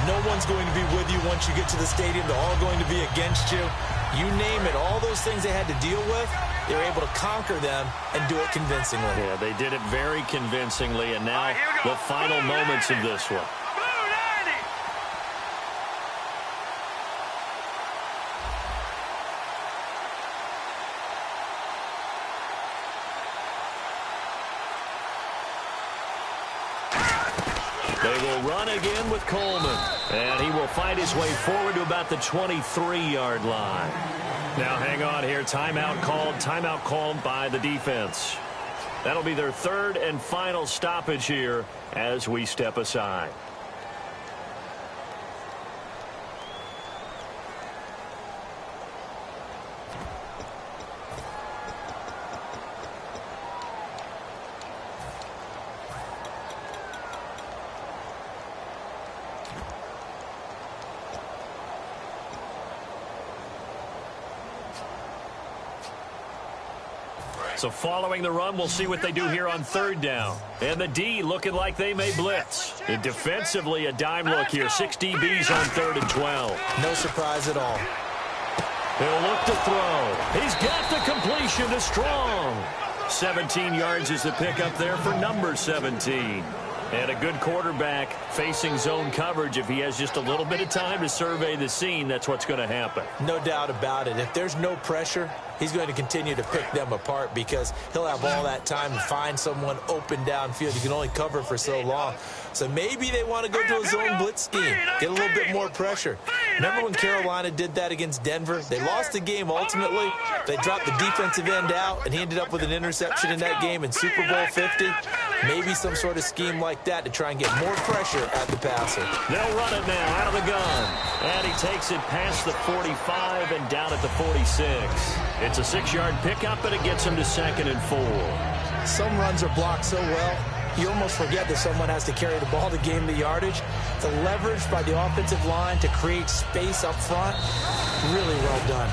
No one's going to be with you once you get to the stadium. They're all going to be against you. You name it, all those things they had to deal with, they were able to conquer them and do it convincingly. Yeah, they did it very convincingly, and now the final moments of this one. They will run again with Coleman. And he will find his way forward to about the 23-yard line. Now hang on here. Timeout called by the defense. That'll be their 3rd and final stoppage here as we step aside. So following the run, we'll see what they do here on 3rd down. And the D looking like they may blitz. And defensively, a dime look here. 6 DBs on 3rd and 12. No surprise at all. He'll look to throw. He's got the completion to Strong. 17 yards is the pickup there for number 17. And a good quarterback facing zone coverage. If he has just a little bit of time to survey the scene, that's what's going to happen. No doubt about it. If there's no pressure, he's going to continue to pick them apart because he'll have all that time to find someone open downfield. You can only cover for so long. So maybe they want to go to a zone blitz scheme, get a little bit more pressure. Remember when Carolina did that against Denver? They lost the game ultimately. They dropped the defensive end out, and he ended up with an interception in that game in Super Bowl 50. Maybe some sort of scheme like that to try and get more pressure at the passer. They'll run it now out of the gun. And he takes it past the 45 and down at the 46. It's a 6-yard pickup, and it gets him to 2nd and 4. Some runs are blocked so well, you almost forget that someone has to carry the ball to gain the yardage. The leverage by the offensive line to create space up front, really well done.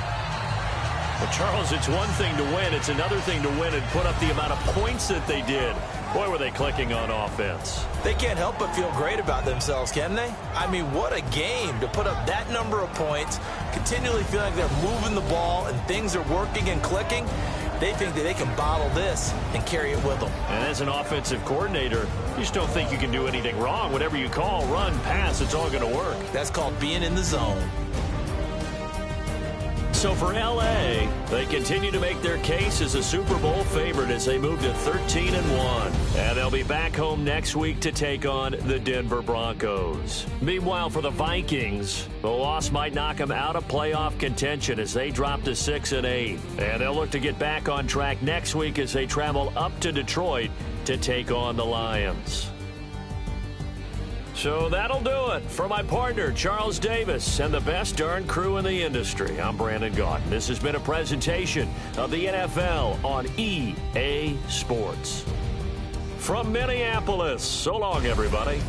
Well, Charles, it's one thing to win. It's another thing to win and put up the amount of points that they did. Boy, were they clicking on offense. They can't help but feel great about themselves, can they? I mean, what a game to put up that number of points, continually feeling like they're moving the ball and things are working and clicking. They think that they can bottle this and carry it with them. And as an offensive coordinator, you just don't think you can do anything wrong. Whatever you call, run, pass, it's all going to work. That's called being in the zone. So for L.A., they continue to make their case as a Super Bowl favorite as they move to 13-1. And they'll be back home next week to take on the Denver Broncos. Meanwhile, for the Vikings, the loss might knock them out of playoff contention as they drop to 6-8. And they'll look to get back on track next week as they travel up to Detroit to take on the Lions. So that'll do it. For my partner, Charles Davis, and the best darn crew in the industry, I'm Brandon Gaudin. This has been a presentation of the NFL on EA Sports. From Minneapolis, so long, everybody.